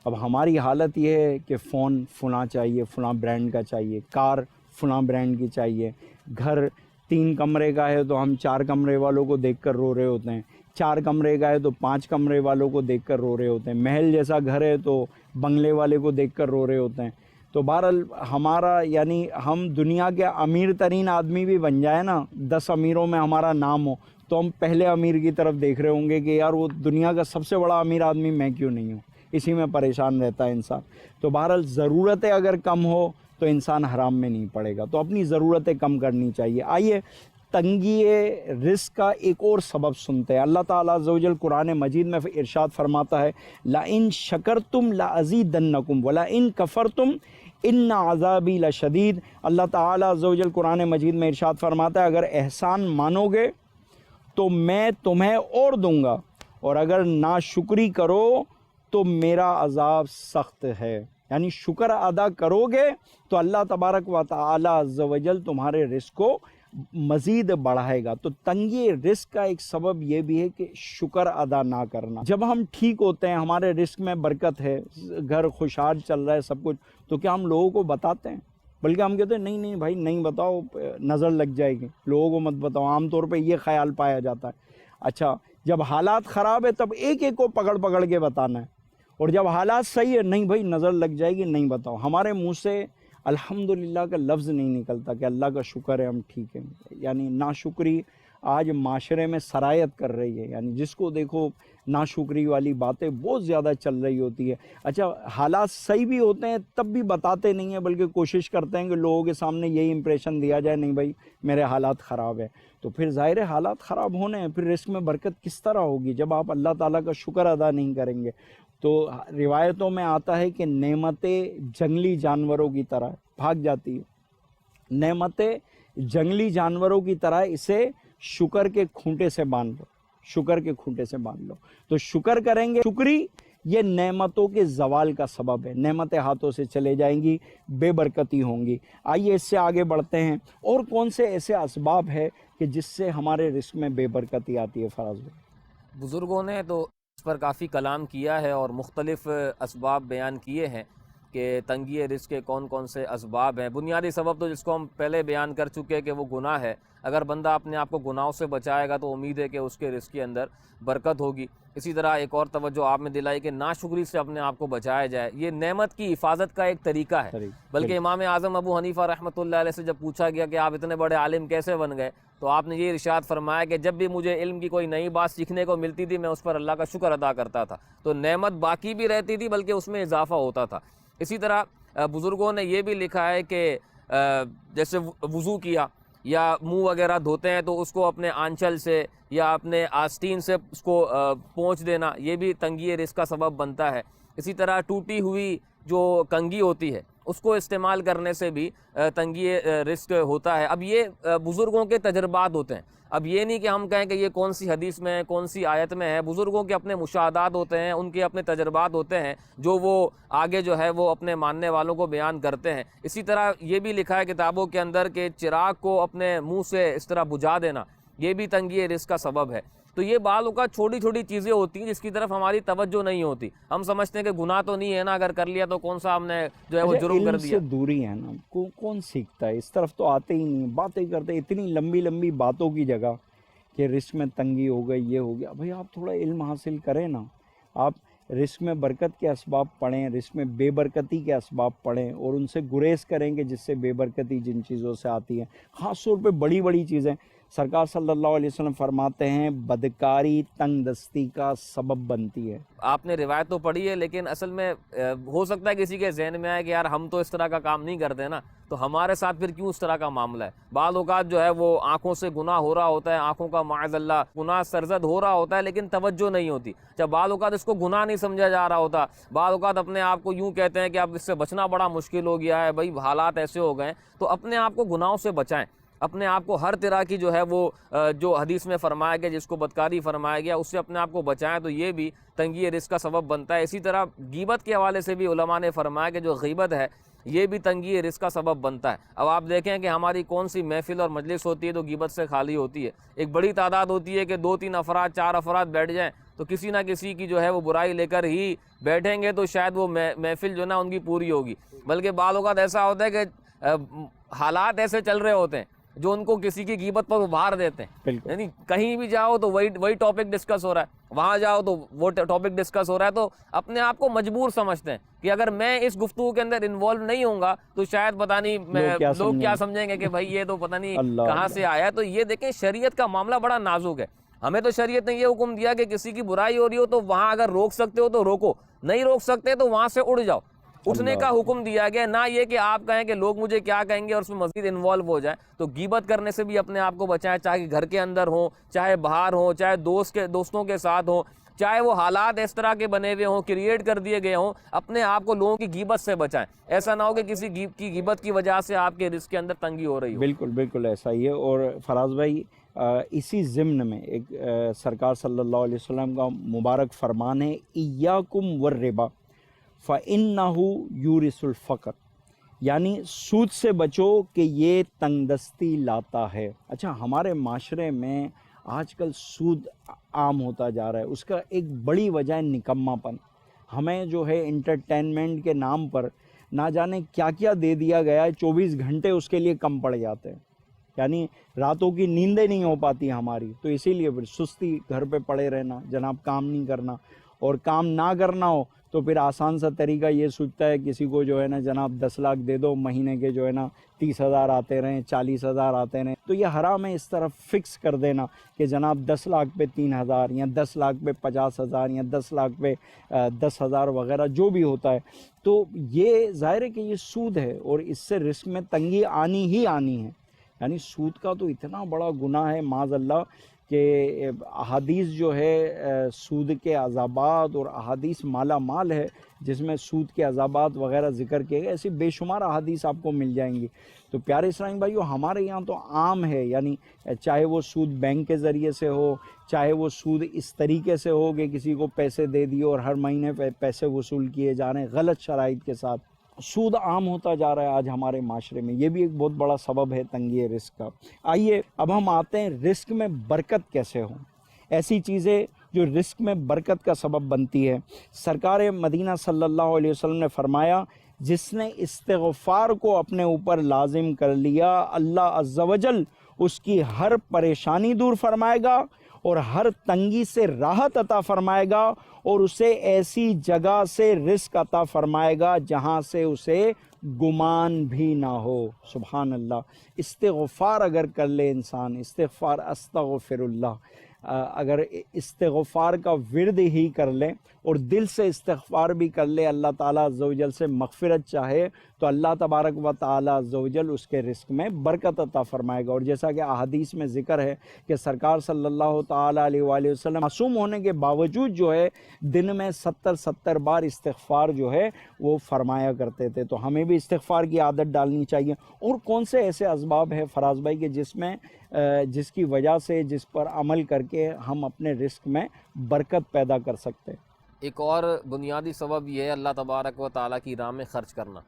اب ہماری حالت یہ ہے کہ فون فلاں چاہیے، فلاں برانڈ کا چاہیے، کار فلاں برانڈ کی چاہیے، گھر 3 کمرے کا ہے تو ہم 4 کمرے والوں کو دیکھ کر رو رہے ہوتے ہیں، 4 کمرے کا ہے تو 5 کمرے والوں کو دیکھ کر رو رہے ہوتے ہیں، محل جیسا گھر ہے تو بنگلے والے کو دیکھ کر رو رہے ہوتے ہیں۔ تو بہرحال ہمارا یعنی ہم دنیا کے امیر ترین آدمی بھی بن جائے نا، 10 امیروں میں ہمارا نام ہو تو ہم پہلے امیر کی طرف دیکھ رہے ہوں گے کہ یار وہ دنیا کا سب سے بڑا امیر آدمی میں کیوں نہیں ہوں، اسی میں پریشان رہتا ہے انسان۔ تو بہرحال ضرورتیں اگر کم ہو تو انسان حرام میں نہیں پڑے گا، تو اپنی ضرورتیں کم کرنی چاہیے۔ آئیے تنگی رزق کا ایک اور سبب سنتے ہیں۔ اللہ تعالیٰ عز و جل قرآن مجید میں ارشاد فرماتا ہے لَإِن شَكَرْتُمْ لَأَزِيدَنَّكُمْ وَلَإِن كَفَرْتُمْ إِنَّ عَذَابِي لَشَدِيدٌ۔ اللہ تعالیٰ عز و جل قرآن مجید میں ارشاد فرماتا ہے اگر احسان مانو گے تو میں تمہیں اور دوں گا اور اگر ناشکری کرو تو میرا عذاب سخت ہے۔ یعنی شکر ادا کرو گے تو اللہ تبارک و تعالیٰ عز و جل تمہارے رزق کو مزید بڑھائے گا. تو تنگی رزق کا ایک سبب یہ بھی ہے کہ شکر ادا نہ کرنا. جب ہم ٹھیک ہوتے ہیں, ہمارے رزق میں برکت ہے, گھر خوشحال چل رہا ہے سب کچھ, تو کیا ہم لوگوں کو بتاتے ہیں؟ بلکہ ہم کہتے ہیں نہیں نہیں بھائی نہیں بتاؤ, نظر لگ جائے گی, لوگوں کو مت بتاؤ. عام طور پہ یہ خیال پایا جاتا ہے. اچھا جب حالات خراب ہے تب ایک ایک کو پکڑ پکڑ کے بتانا ہے, اور جب حالات صحیح ہے نہیں بھائی نظر لگ جائے گی نہیں بتاؤ. ہمارے منہ سے الحمدللہ کا لفظ نہیں نکلتا کہ اللہ کا شکر ہے ہم ٹھیک ہیں. یعنی ناشکری آج معاشرے میں سرایت کر رہی ہے, یعنی جس کو دیکھو ناشکری والی باتیں بہت زیادہ چل رہی ہوتی ہے. اچھا حالات صحیح بھی ہوتے ہیں تب بھی بتاتے نہیں ہیں, بلکہ کوشش کرتے ہیں کہ لوگوں کے سامنے یہی امپریشن دیا جائے نہیں بھائی میرے حالات خراب ہے. تو پھر ظاہر ہے حالات خراب ہونے ہیں, پھر رزق میں برکت کس طرح ہوگی جب آپ اللہ تعالیٰ کا شکر ادا نہیں کریں گے. تو روایتوں میں آتا ہے کہ نعمتیں جنگلی جانوروں کی طرح بھاگ جاتی ہے. نعمتیں جنگلی جانوروں کی طرح اسے شکر کے کھونٹے سے باندھ لو, شکر کے کھونٹے سے باندھ لو. تو شکر کریں گے, شکری یہ نعمتوں کے زوال کا سبب ہے. نعمتیں ہاتھوں سے چلے جائیں گی, بے برکتی ہوں گی. آئیے اس سے آگے بڑھتے ہیں, اور کون سے ایسے اسباب ہے کہ جس سے ہمارے رزق میں بے برکتی آتی ہے؟ فراز بھائی. بزرگوں نے تو اس پر کافی کلام کیا ہے اور مختلف اسباب بیان کیے ہیں کہ تنگی رزق کے کون کون سے اسباب ہیں. بنیادی سبب تو جس کو ہم پہلے بیان کر چکے کہ وہ گناہ ہے. اگر بندہ اپنے آپ کو گناہوں سے بچائے گا تو امید ہے کہ اس کے رزق کے اندر برکت ہوگی. اسی طرح ایک اور توجہ آپ نے دلائی کہ ناشکری سے اپنے آپ کو بچایا جائے. یہ نعمت کی حفاظت کا ایک طریقہ ہے. بلکہ امام اعظم ابو حنیفہ رحمۃ اللہ علیہ سے جب پوچھا گیا کہ آپ اتنے بڑے عالم کیسے بن گئے, تو آپ نے یہ ارشاد فرمایا کہ جب بھی مجھے علم کی کوئی نئی بات سیکھنے کو ملتی تھی میں اس پر اللہ کا شکر ادا کرتا تھا, تو نعمت باقی بھی رہتی تھی بلکہ اس میں اضافہ ہوتا تھا. اسی طرح بزرگوں نے یہ بھی لکھا ہے کہ جیسے وضو کیا یا منہ وغیرہ دھوتے ہیں تو اس کو اپنے آنچل سے یا اپنے آستین سے اس کو پونچھ دینا, یہ بھی تنگی رزق کا سبب بنتا ہے. اسی طرح ٹوٹی ہوئی جو کنگھی ہوتی ہے اس کو استعمال کرنے سے بھی تنگی رزق ہوتا ہے. اب یہ بزرگوں کے تجربات ہوتے ہیں. اب یہ نہیں کہ ہم کہیں کہ یہ کون سی حدیث میں ہے, کون سی آیت میں ہے. بزرگوں کے اپنے مشاہدات ہوتے ہیں, ان کے اپنے تجربات ہوتے ہیں جو وہ آگے جو ہے وہ اپنے ماننے والوں کو بیان کرتے ہیں. اسی طرح یہ بھی لکھا ہے کتابوں کے اندر کہ چراغ کو اپنے منہ سے اس طرح بجھا دینا یہ بھی تنگی رزق کا سبب ہے. تو یہ بعض اوقات چھوٹی چھوٹی چیزیں ہوتی ہیں جس کی طرف ہماری توجہ نہیں ہوتی. ہم سمجھتے ہیں کہ گناہ تو نہیں ہے نا, اگر کر لیا تو کون سا ہم نے جو ہے وہ جرم کر دیا. علم سے دوری ہے نا, کون سیکھتا ہے, اس طرف تو آتے ہی نہیں. باتیں کرتے اتنی لمبی لمبی باتوں کی جگہ کہ رزق میں تنگی ہو گئی, یہ ہو گیا. بھئی آپ تھوڑا علم حاصل کریں نا. آپ رزق میں برکت کے اسباب پڑھیں, رزق میں بے برکتی کے اسباب پڑھیں اور ان سے گریز کریں کہ جس سے بے برکتی جن چیزوں سے آتی ہے, خاص طور پہ بڑی بڑی چیزیں. سرکار صلی اللہ علیہ وسلم فرماتے ہیں بدکاری تنگ دستی کا سبب بنتی ہے. آپ نے روایت تو پڑھی ہے لیکن اصل میں ہو سکتا ہے کسی کے ذہن میں آئے کہ یار ہم تو اس طرح کا کام نہیں کرتے نا, تو ہمارے ساتھ پھر کیوں اس طرح کا معاملہ ہے. بعض اوقات جو ہے وہ آنکھوں سے گناہ ہو رہا ہوتا ہے, آنکھوں کا معاذ اللہ گناہ سرزد ہو رہا ہوتا ہے لیکن توجہ نہیں ہوتی. جب بعض اوقات اس کو گناہ نہیں سمجھا جا رہا ہوتا, بعض اوقات اپنے آپ کو یوں کہتے ہیں کہ اب اس سے بچنا بڑا مشکل ہو گیا ہے, بھائی حالات ایسے ہو گئے ہیں. تو اپنے آپ کو گناہوں سے بچائیں, اپنے آپ کو ہر طرح کی جو ہے وہ جو حدیث میں فرمایا گیا جس کو بدکاری فرمایا گیا اس سے اپنے آپ کو بچائیں, تو یہ بھی تنگی رزق کا سبب بنتا ہے. اسی طرح غیبت کے حوالے سے بھی علماء نے فرمایا کہ جو غیبت ہے یہ بھی تنگی رزق کا سبب بنتا ہے. اب آپ دیکھیں کہ ہماری کون سی محفل اور مجلس ہوتی ہے تو غیبت سے خالی ہوتی ہے. ایک بڑی تعداد ہوتی ہے کہ 2-3 افراد 4 افراد بیٹھ جائیں تو کسی نہ کسی کی جو ہے وہ برائی لے کر ہی بیٹھیں گے تو شاید وہ محفل جو ہے نا ان کی پوری ہوگی. بلکہ بعض اوقات ایسا ہوتا ہے کہ حالات ایسے چل رہے ہوتے ہیں جو ان کو کسی کی غیبت پر ابھار دیتے ہیں. یعنی کہیں بھی جاؤ تو وہی ٹاپک ڈسکس ہو رہا ہے, وہاں جاؤ تو وہ ٹاپک ڈسکس ہو رہا ہے. تو اپنے آپ کو مجبور سمجھتے ہیں کہ اگر میں اس گفتگو کے اندر انوالو نہیں ہوں گا تو شاید پتہ نہیں لوگ کیا سمجھیں گے کہ بھائی یہ تو پتہ نہیں کہاں سے آیا ہے. تو یہ دیکھیں شریعت کا معاملہ بڑا نازک ہے. ہمیں تو شریعت نے یہ حکم دیا کہ کسی کی برائی ہو رہی ہو تو وہاں اگر روک سکتے ہو تو روکو, نہیں روک سکتے تو وہاں سے اڑ جاؤ. اٹھنے کا حکم دیا گیا, نہ یہ کہ آپ کہیں کہ لوگ مجھے کیا کہیں گے اور اس میں مزید انوالو ہو جائیں. تو غیبت کرنے سے بھی اپنے آپ کو بچائیں, چاہے گھر کے اندر ہوں, چاہے باہر ہوں, چاہے دوستوں کے ساتھ ہوں, چاہے وہ حالات اس طرح کے بنے ہوئے ہوں, کریٹ کر دیے گئے ہوں. اپنے آپ کو لوگوں کی غیبت سے بچائیں. ایسا نہ ہو کہ کسی کی غیبت کی وجہ سے آپ کے رزق کے اندر تنگی ہو رہی ہو. بالکل بالکل ایسا ہی ہے. اور فراز بھائی اسی ضمن میں ایک سرکار صلی اللہ علیہ وسلم کا مبارک فرمان ہے ایاکم والربا فإنہ یورث الفقر. یعنی سود سے بچو کہ یہ تنگ دستی لاتا ہے۔ اچھا، ہمارے معاشرے میں آج کل سود عام ہوتا جا رہا ہے، اس کا ایک بڑی وجہ ہے نکما پن۔ ہمیں جو ہے انٹرٹینمنٹ کے نام پر نہ جانے کیا کیا دے دیا گیا ہے، 24 گھنٹے اس کے لیے کم پڑ جاتے ہیں، یعنی راتوں کی نیندیں نہیں ہو پاتی ہماری، تو اسی لیے پھر سستی، گھر پہ پڑے رہنا، جناب کام نہیں کرنا، اور کام نہ کرنا ہو تو پھر آسان سا طریقہ یہ سوچتا ہے کسی کو جو ہے نا جناب 10 لاکھ دے دو، مہینے کے جو ہے نا 30,000 آتے رہیں، 40,000 آتے رہیں، تو یہ حرام ہے اس طرف فکس کر دینا کہ جناب 10 لاکھ پہ 3,000 یا 10 لاکھ پہ 50,000 یا 10 لاکھ پہ 10,000 وغیرہ جو بھی ہوتا ہے۔ تو یہ ظاہر ہے کہ یہ سود ہے اور اس سے رزق میں تنگی آنی ہی آنی ہے۔ یعنی سود کا تو اتنا بڑا گناہ ہے معاذ اللہ کہ احادیث جو ہے سود کے عذابات، اور احادیث مالا مال ہے جس میں سود کے عذابات وغیرہ ذکر کیے گئے، ایسی بے شمار احادیث آپ کو مل جائیں گی۔ تو پیارے اسلامی بھائیو، ہمارے یہاں تو عام ہے، یعنی چاہے وہ سود بینک کے ذریعے سے ہو، چاہے وہ سود اس طریقے سے ہو کہ کسی کو پیسے دے دیے اور ہر مہینے پیسے وصول کیے جا رہے ہیں غلط شرائط کے ساتھ، سود عام ہوتا جا رہا ہے آج ہمارے معاشرے میں۔ یہ بھی ایک بہت بڑا سبب ہے تنگی رزق کا۔ آئیے اب ہم آتے ہیں رزق میں برکت کیسے ہو، ایسی چیزیں جو رزق میں برکت کا سبب بنتی ہے۔ سرکار مدینہ صلی اللہ علیہ وسلم نے فرمایا، جس نے استغفار کو اپنے اوپر لازم کر لیا، اللہ عز و جل اس کی ہر پریشانی دور فرمائے گا اور ہر تنگی سے راحت عطا فرمائے گا، اور اسے ایسی جگہ سے رزق عطا فرمائے گا جہاں سے اسے گمان بھی نہ ہو۔ سبحان اللہ۔ استغفار اگر کر لے انسان، استغفار استغفر اللہ، اگر استغفار کا ورد ہی کر لیں اور دل سے استغفار بھی کر لے، اللہ تعالیٰ عز و جل سے مغفرت چاہے، تو اللہ تبارک و تعالیٰ عز و جل اس کے رزق میں برکت عطا فرمائے گا۔ اور جیسا کہ احادیث میں ذکر ہے کہ سرکار صلی اللہ تعالیٰ علیہ وآلہ وسلم معصوم ہونے کے باوجود جو ہے دن میں 70 بار استغفار جو ہے وہ فرمایا کرتے تھے۔ تو ہمیں بھی استغفار کی عادت ڈالنی چاہیے۔ اور کون سے ایسے اسباب ہیں فراز بھائی کہ جس کی وجہ سے، جس پر عمل کر کے ہم اپنے رزق میں برکت پیدا کر سکتے ہیں؟ ایک اور بنیادی سبب یہ ہے اللہ تبارک و تعالیٰ کی راہ میں خرچ کرنا۔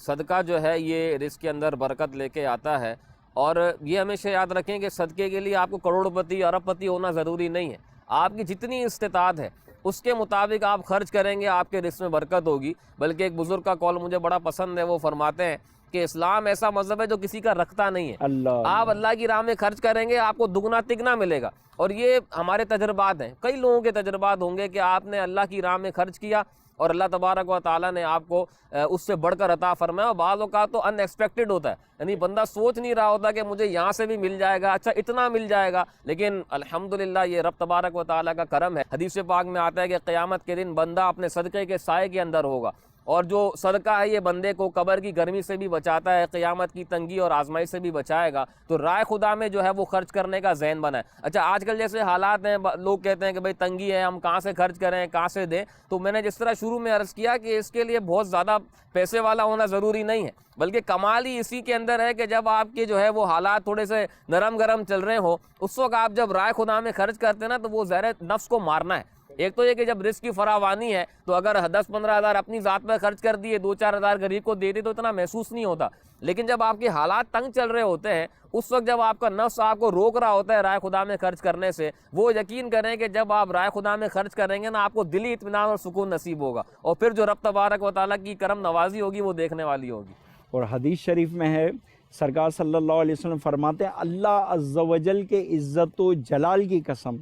صدقہ جو ہے یہ رزق کے اندر برکت لے کے آتا ہے، اور یہ ہمیشہ یاد رکھیں کہ صدقے کے لیے آپ کو کروڑ پتی ارب پتی ہونا ضروری نہیں ہے۔ آپ کی جتنی استطاعت ہے اس کے مطابق آپ خرچ کریں گے، آپ کے رزق میں برکت ہوگی۔ بلکہ ایک بزرگ کا قول مجھے بڑا پسند ہے، وہ فرماتے ہیں کہ اسلام ایسا مذہب ہے جو کسی کا رکھتا نہیں ہے۔ آپ اللہ کی راہ میں خرچ کریں گے، آپ کو دگنا تگنا ملے گا۔ اور یہ ہمارے تجربات ہیں، کئی لوگوں کے تجربات ہوں گے کہ آپ نے اللہ کی راہ میں خرچ کیا اور اللہ تبارک و تعالیٰ نے آپ کو اس سے بڑھ کر عطا فرمایا۔ اور بعض اوقات تو ان ایکسپیکٹڈ ہوتا ہے، یعنی بندہ سوچ نہیں رہا ہوتا کہ مجھے یہاں سے بھی مل جائے گا، اچھا اتنا مل جائے گا، لیکن الحمدللہ یہ رب تبارک و تعالیٰ کا کرم ہے۔ حدیث پاک میں آتا ہے کہ قیامت کے دن بندہ اپنے صدقے کے سائے کے اندر ہوگا، اور جو صدقہ ہے یہ بندے کو قبر کی گرمی سے بھی بچاتا ہے، قیامت کی تنگی اور آزمائی سے بھی بچائے گا۔ تو رائے خدا میں جو ہے وہ خرچ کرنے کا ذہن بنا ہے۔ اچھا آج کل جیسے حالات ہیں، لوگ کہتے ہیں کہ بھئی تنگی ہے، ہم کہاں سے خرچ کریں، کہاں سے دیں؟ تو میں نے جس طرح شروع میں عرض کیا کہ اس کے لیے بہت زیادہ پیسے والا ہونا ضروری نہیں ہے، بلکہ کمال ہی اسی کے اندر ہے کہ جب آپ کے جو ہے وہ حالات تھوڑے سے نرم گرم چل رہے ہوں، اس وقت آپ جب رائے خدا میں خرچ کرتے ہیں نا، تو وہ ظاہر نفس کو مارنا ہے۔ ایک تو یہ کہ جب رزق کی فراوانی ہے تو اگر 10-15 ہزار اپنی ذات پر خرچ کر دیے، 2-4 ہزار غریب کو دے دیے تو اتنا محسوس نہیں ہوتا، لیکن جب آپ کے حالات تنگ چل رہے ہوتے ہیں، اس وقت جب آپ کا نفس آپ کو روک رہا ہوتا ہے رائے خدا میں خرچ کرنے سے، وہ یقین کریں کہ جب آپ رائے خدا میں خرچ کریں گے نا، آپ کو دلی اطمینان اور سکون نصیب ہوگا، اور پھر جو رب تبارک و تعالیٰ کی کرم نوازی ہوگی وہ دیکھنے والی ہوگی۔ اور حدیث شریف میں ہے، سرکار صلی اللہ علیہ وسلم فرماتے ہیں، اللہ عز و جل کے عزت و جلال کی قسم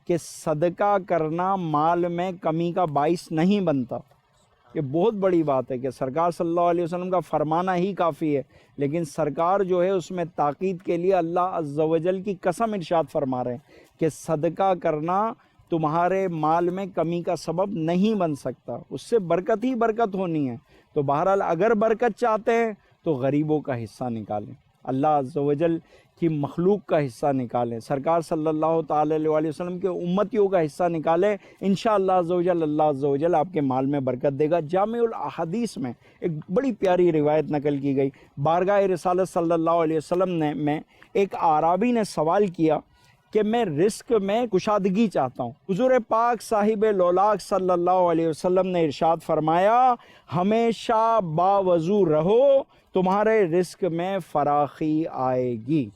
کہ صدقہ کرنا مال میں کمی کا باعث نہیں بنتا۔ یہ بہت بڑی بات ہے کہ سرکار صلی اللہ علیہ وسلم کا فرمانا ہی کافی ہے، لیکن سرکار جو ہے اس میں تاکید کے لیے اللہ عز و جل کی قسم ارشاد فرما رہے ہیں کہ صدقہ کرنا تمہارے مال میں کمی کا سبب نہیں بن سکتا، اس سے برکت ہی برکت ہونی ہے۔ تو بہرحال اگر برکت چاہتے ہیں تو غریبوں کا حصہ نکالیں، اللہ عز و جل کی مخلوق کا حصہ نکالیں، سرکار صلی اللہ تعالی علیہ وسلم کے امتیوں کا حصہ نکالیں، انشاءاللہ عز و جل اللہ عز و جل آپ کے مال میں برکت دے گا۔ جامع الاحادیث میں ایک بڑی پیاری روایت نقل کی گئی، بارگاہ رسالت صلی اللہ علیہ وسلم میں ایک اعرابی نے سوال کیا کہ میں رزق میں کشادگی چاہتا ہوں۔ حضور پاک صاحب لولاک صلی اللہ علیہ وسلم نے ارشاد فرمایا ہمیشہ باوضو رہو تمہارے رزق میں فراخی آئے گی۔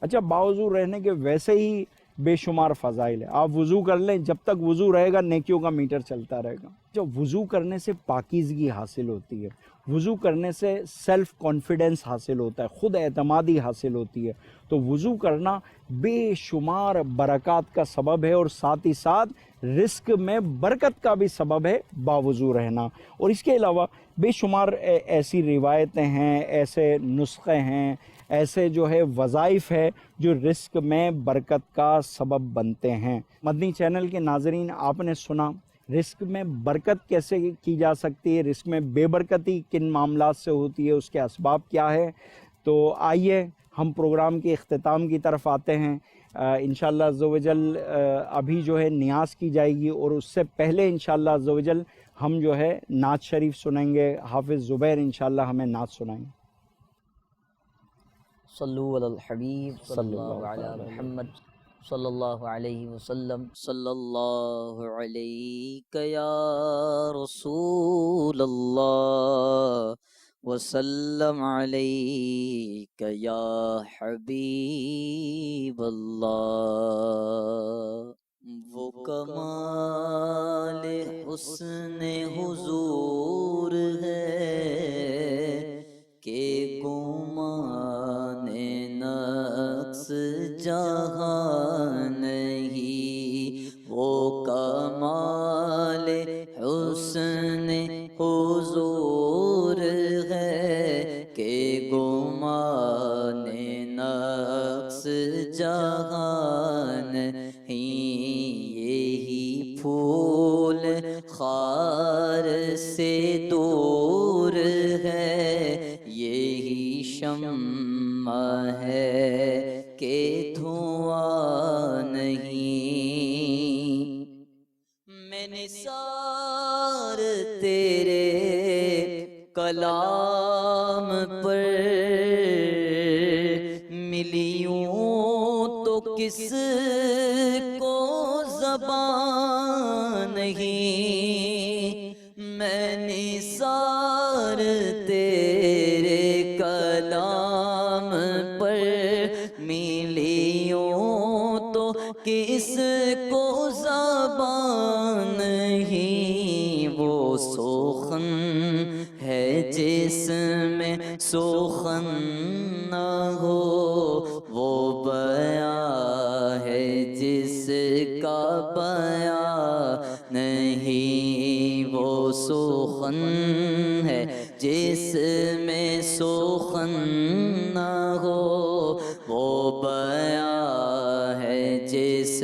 اچھا، باوضو رہنے کے ویسے ہی بے شمار فضائل ہے، آپ وضو کر لیں، جب تک وضو رہے گا نیکیوں کا میٹر چلتا رہے گا۔ جب وضو کرنے سے پاکیزگی حاصل ہوتی ہے، وضو کرنے سے سیلف کانفیڈنس حاصل ہوتا ہے، خود اعتمادی حاصل ہوتی ہے، تو وضو کرنا بے شمار برکات کا سبب ہے، اور ساتھ ہی ساتھ رزق میں برکت کا بھی سبب ہے باوضو رہنا۔ اور اس کے علاوہ بے شمار ایسی روایتیں ہیں، ایسے نسخے ہیں، ایسے جو ہے وظائف ہے جو رزق میں برکت کا سبب بنتے ہیں۔ مدنی چینل کے ناظرین، آپ نے سنا رزق میں برکت کیسے کی جا سکتی ہے، رزق میں بے برکتی کن معاملات سے ہوتی ہے، اس کے اسباب کیا ہے۔ تو آئیے ہم پروگرام کے اختتام کی طرف آتے ہیں۔ انشاءاللہ عز و جل ابھی جو ہے نیاز کی جائے گی، اور اس سے پہلے انشاءاللہ عز و جل ہم جو ہے نعت شریف سنیں گے۔ حافظ زبیر انشاءاللہ ہمیں نعت سنائیں گے۔ صلو علی الحبیب صلی اللہ علی محمد صلی اللہ علیہ وسلم۔ صلی اللہ علیک یا رسول اللہ وسلم علیک یا حبیب اللہ۔ وہ کمال حسن حضور ہے کہ گمان نقص جہاں نہیں، وہ کمال حسن حضور ہے کہ گمان نقص جہاں نہیں، یہی پھول خار سے دور ہے، یہی شمع ہے کہ دھواں نہیں۔ میں نثار تیرے کلام پر ملیوں تو کس کو زبان نہیں، میں نثار تیرے کلام پر ملیوں تو کس کو زبان نہیں، وہ سخن ہے جس میں سخن نہ ہو، وہ بیان ہے جس کا بیان نہیں، وہ سخن ہے جس میں سخن نہ ہو، وہ بیان ہے جس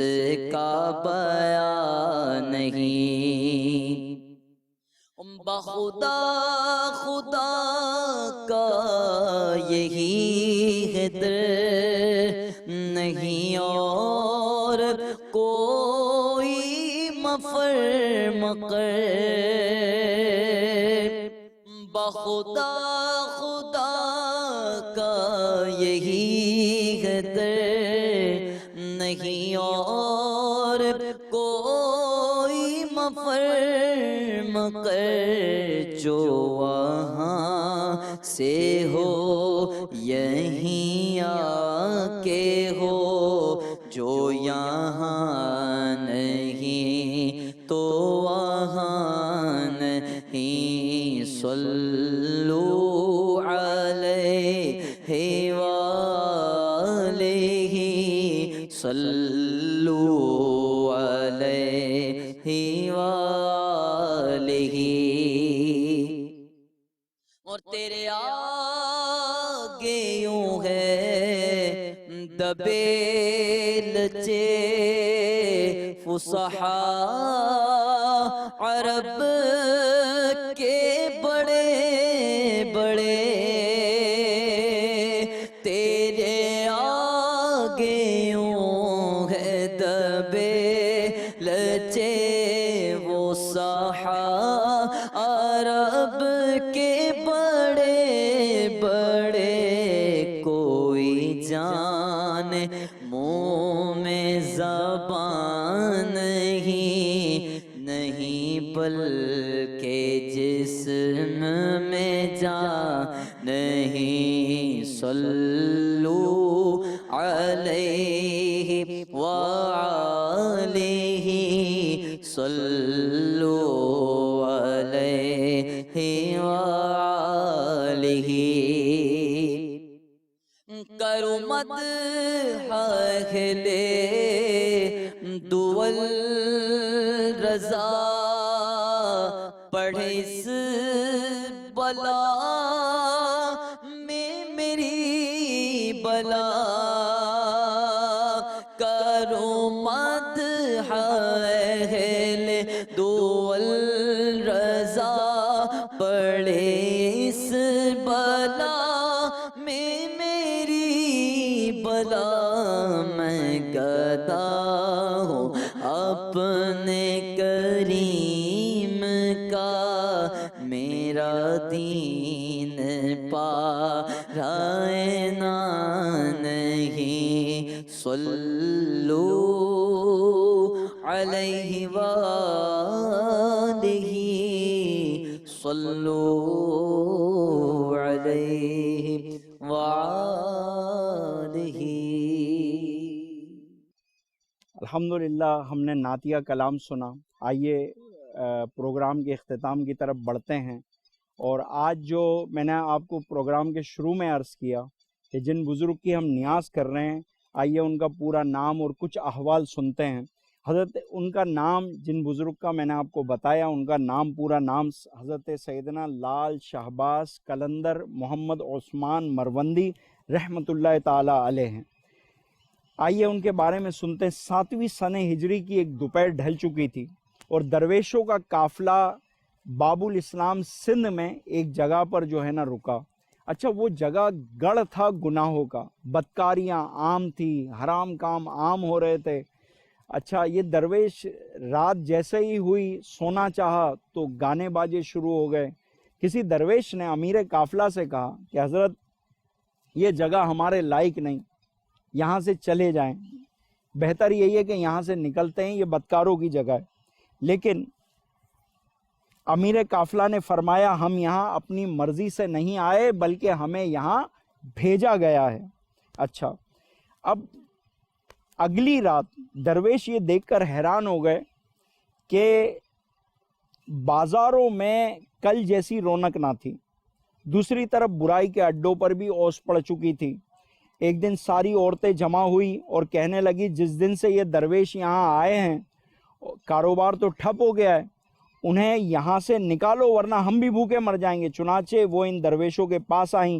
کا بیان نہیں۔ بخدا خدا کا یہی ہے در، نہیں اور کوئی مفر مقر، بخدا خدا کا یہی ہے در، نہیں اور کوئی مفر مقر، جو وہاں سے ہو یہیں آ کے ہو، جو یہاں نہیں تو وہاں نہیں، صلو علیہ وآلہ صلو علیہ وآلہ۔ اور تیرے آگے یوں ہے دبے لچے فصحا عرب کے بڑے بڑے، تیرے آگے یوں ہے دبے لچے وہ سحا عرب کے بڑے بڑے، کوئی جان منہ میں پل کے جسم میں جان نہیں، صلو علیہ وآلہ، صلو علیہ وآلہ۔ کرو مدح اہل دول رضا، پڑھے اس بلا میں میری بلا، کرو مدح اہل دول رضا، پڑھے اس بلا میں میری بلا، میں گدا ہوں اپنے کریم کا، میرا دین پارائنا نہیں، صلو علیہ وآلہ، صلو علیہ وآلہ۔ الحمدللہ ہم نے نعتیہ کلام سنا۔ آئیے پروگرام کے اختتام کی طرف بڑھتے ہیں، اور آج جو میں نے آپ کو پروگرام کے شروع میں عرض کیا کہ جن بزرگ کی ہم نیاز کر رہے ہیں، آئیے ان کا پورا نام اور کچھ احوال سنتے ہیں۔ حضرت ان کا نام، جن بزرگ کا میں نے آپ کو بتایا، ان کا نام، پورا نام حضرت سیدنا لال شہباز قلندر محمد عثمان مروندی رحمۃ اللہ تعالی علیہ ہیں۔ آئیے ان کے بارے میں سنتے ہیں۔ 7ویں سنہ ہجری کی ایک دوپہر ڈھل چکی تھی اور درویشوں کا قافلہ باب الاسلام سندھ میں ایک جگہ پر جو ہے نا رکا۔ اچھا، وہ جگہ گڑھ تھا گناہوں کا، بدکاریاں عام تھی، حرام کام عام ہو رہے تھے۔ اچھا، یہ درویش رات جیسے ہی ہوئی سونا چاہا تو گانے باجے شروع ہو گئے۔ کسی درویش نے امیر قافلہ سے کہا کہ حضرت یہ جگہ ہمارے لائق نہیں، یہاں سے چلے جائیں، بہتر یہی ہے کہ یہاں سے نکلتے ہیں، یہ بدکاروں کی جگہ ہے۔ لیکن امیر قافلہ نے فرمایا ہم یہاں اپنی مرضی سے نہیں آئے بلکہ ہمیں یہاں بھیجا گیا ہے۔ اچھا، اب اگلی رات درویش یہ دیکھ کر حیران ہو گئے کہ بازاروں میں کل جیسی رونق نہ تھی، دوسری طرف برائی کے اڈوں پر بھی اوس پڑ چکی تھی۔ ایک دن ساری عورتیں جمع ہوئی اور کہنے لگی جس دن سے یہ درویش یہاں آئے ہیں کاروبار تو ٹھپ ہو گیا ہے، انہیں یہاں سے نکالو ورنہ ہم بھی بھوکے مر جائیں گے۔ چنانچہ وہ ان درویشوں کے پاس آئیں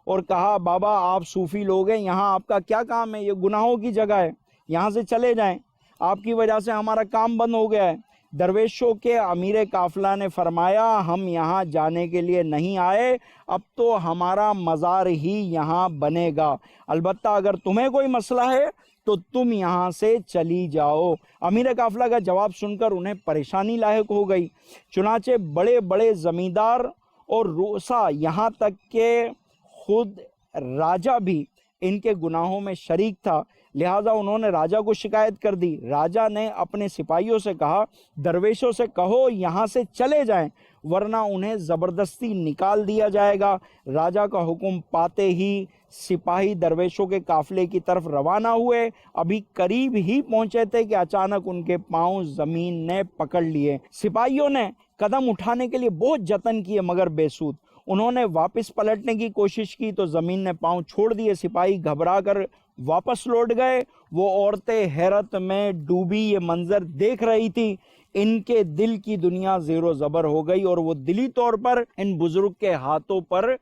اور کہا بابا آپ صوفی لوگ ہیں، یہاں آپ کا کیا کام ہے؟ یہ گناہوں کی جگہ ہے، یہاں سے چلے جائیں، آپ کی وجہ سے ہمارا کام بند ہو گیا ہے۔ درویشوں کے امیر قافلہ نے فرمایا ہم یہاں جانے کے لیے نہیں آئے، اب تو ہمارا مزار ہی یہاں بنے گا، البتہ اگر تمہیں کوئی مسئلہ ہے تو تم یہاں سے چلی جاؤ۔ امیر قافلہ کا جواب سن کر انہیں پریشانی لاحق ہو گئی، چنانچہ بڑے بڑے زمیندار اور رؤسا، یہاں تک کہ خود راجہ بھی ان کے گناہوں میں شریک تھا، لہٰذا انہوں نے راجہ کو شکایت کر دی۔ راجہ نے اپنے سپاہیوں سے کہا درویشوں سے کہو یہاں سے چلے جائیں ورنہ انہیں زبردستی نکال دیا جائے گا۔ راجہ کا حکم پاتے ہی سپاہی درویشوں کے قافلے کی طرف روانہ ہوئے۔ ابھی قریب ہی پہنچے تھے کہ اچانک ان کے پاؤں زمین نے پکڑ لیے۔ سپاہیوں نے قدم اٹھانے کے لیے بہت جتن کیے مگر بے سود۔ انہوں نے واپس پلٹنے کی کوشش کی تو زمین نے پاؤں چھوڑ دیے۔ سپاہی گھبرا کر واپس لوٹ گئے۔ وہ عورتیں حیرت میں ڈوبی یہ منظر دیکھ رہی تھی، ان کے دل کی دنیا زیر و زبر ہو گئی اور وہ دلی طور پر ان بزرگ کے ہاتھوں پر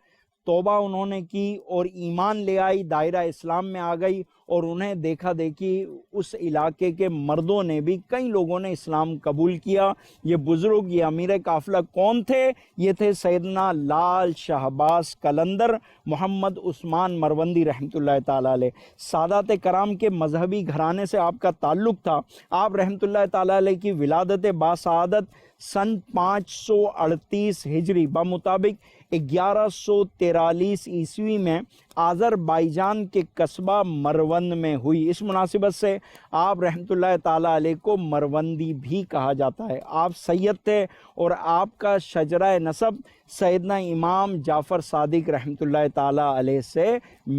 توبہ انہوں نے کی اور ایمان لے آئی، دائرہ اسلام میں آ گئی، اور انہیں دیکھا دیکھی اس علاقے کے مردوں نے بھی، کئی لوگوں نے اسلام قبول کیا۔ یہ بزرگ، یہ امیر قافلہ کون تھے؟ یہ تھے سیدنا لال شہباز قلندر محمد عثمان مروندی رحمۃ اللہ تعالیٰ علیہ۔ سادات کرام کے مذہبی گھرانے سے آپ کا تعلق تھا۔ آپ رحمۃ اللہ تعالیٰ علیہ کی ولادت باسعادت سن 538 ہجری بمطابق 1143 عیسوی میں آذربائیجان کے قصبہ مروند میں ہوئی۔ اس مناسبت سے آپ رحمۃ اللہ تعالیٰ علیہ کو مروندی بھی کہا جاتا ہے۔ آپ سید تھے اور آپ کا شجرہ نسب سیدنا امام جعفر صادق رحمۃ اللہ تعالیٰ علیہ سے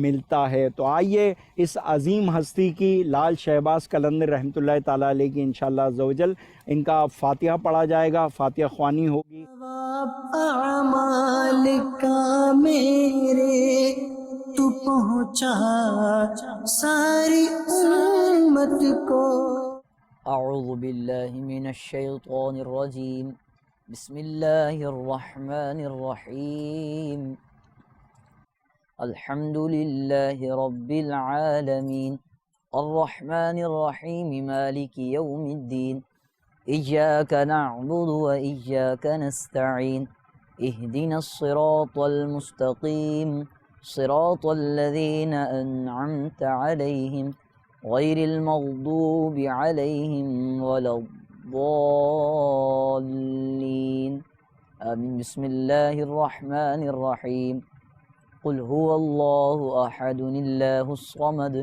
ملتا ہے۔ تو آئیے اس عظیم ہستی کی لال شہباز قلندر رحمۃ اللہ تعالیٰ علیہ کی انشاءاللہ عز و جل ان کا فاتحہ پڑھا جائے گا، فاتحہ خوانی ہوگی۔ ثواب اعمال کا میرے تو پہنچا ساری امت کو۔ اعوذ باللہ من الشیطان الرجیم، بسم اللہ الرحمن الرحیم، الحمد للہ رب العالمین، الرحمن الرحیم، مالک یوم الدین، ایاک نعبد و ایاک نستعین، اہدنا الصراط المستقیم، صراط الذین انعمت علیہم غیر المغضوب علیہم ولا الضالین، آمین۔ بسم اللہ الرحمن الرحیم، قل هو اللہ احد اللہ الصمد،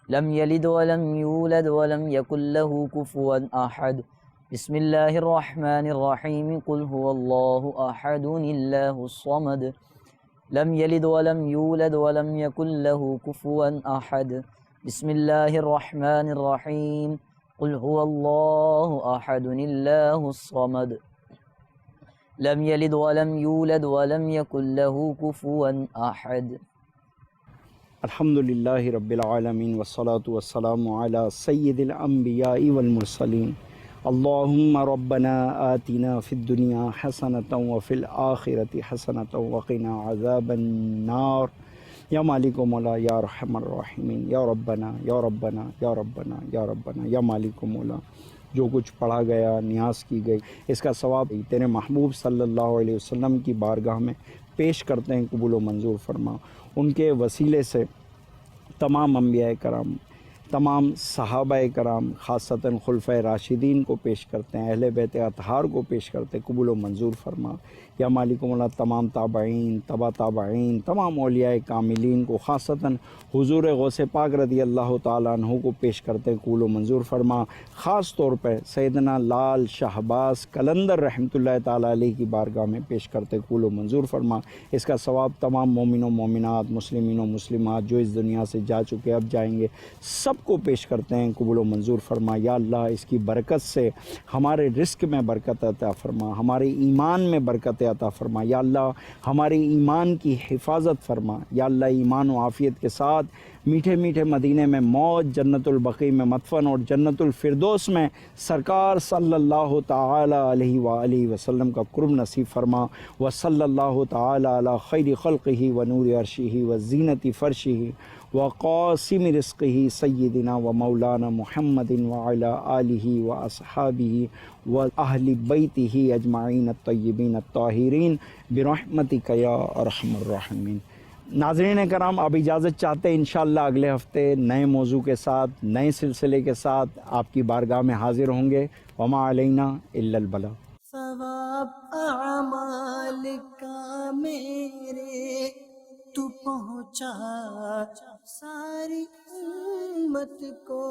لم یلد ولم یولد ولم یکن له کفوا احد۔ بسم اللہ الرحمن الرحیم، قل هو اللہ احد اللہ الصمد، لم یلد ولم یولد ولم یکن له کفوا احد۔ بسم اللہ الرحمن الرحیم، قل هو اللہ احد اللہ الصمد، لم یلد ولم یولد ولم یکن له کفوا احد۔ الحمدللہ رب العالمین والصلاة والسلام علی سید الانبیاء والمرسلین، اللہم ربنا آتنا فی الدنیا حسنۃ وفی الآخرۃ حسنۃ وقنا عذاب النار، یا مالک و مولا یا رحم الراحمین، یا ربنا یا ربنا یا ربنا یا ربنا، یا مالک و مولا جو کچھ پڑھا گیا، نیاز کی گئی، اس کا ثواب تیرے محبوب صلی اللہ علیہ وسلم کی بارگاہ میں پیش کرتے ہیں، قبول و منظور فرما۔ ان کے وسیلے سے تمام انبیاء کرام، تمام صحابہ کرام، خاصتاً خلفۂ راشدین کو پیش کرتے ہیں، اہل بیت اطہار کو پیش کرتے ہیں، قبول و منظور فرما۔ یا مالک و مولا تمام تابعین، تبع تابعین، تمام اولیاء کاملین کو، خاصتاً حضور غوث پاک رضی اللہ تعالیٰ عنہ کو پیش کرتے ہیں، قبول و منظور فرما۔ خاص طور پہ سیدنا لال شہباز قلندر رحمۃ اللہ تعالیٰ علیہ کی بارگاہ میں پیش کرتے ہیں، قبول و منظور فرما۔ اس کا ثواب تمام مومن و مومنات، مسلمین و مسلمات جو اس دنیا سے جا چکے اب جائیں گے، سب کو پیش کرتے ہیں، قبول و منظور فرما۔ یا اللہ اس کی برکت سے ہمارے رزق میں برکت عطا فرما، ہمارے ایمان میں برکت عطا فرما، یا اللہ ہمارے ایمان کی حفاظت فرما، یا اللہ ایمان و عافیت کے ساتھ میٹھے میٹھے مدینے میں موت، جنت البقیع میں مدفن اور جنت الفردوس میں سرکار صلی اللہ تعالی علیہ وآلہ وسلم کا قرب نصیب فرما۔ وصلی اللہ تعالی علی خیر خلقہ و نور عرشہ و زینت فرشہ وقاسم رزقہ سیدنا و مولانا محمد وعلی آلہ و اصحابہ و اہل بیتہ اجمعین الطیبین الطاہرین برحمتک یا ارحم الراحمین۔ ناظرین کرام، اب اجازت چاہتے ہیں انشاءاللہ اگلے ہفتے نئے موضوع کے ساتھ، نئے سلسلے کے ساتھ آپ کی بارگاہ میں حاضر ہوں گے۔ وما علینا الا البلاغ۔ ثواب اعمال کا میرے تو پہنچا ساری امت کو۔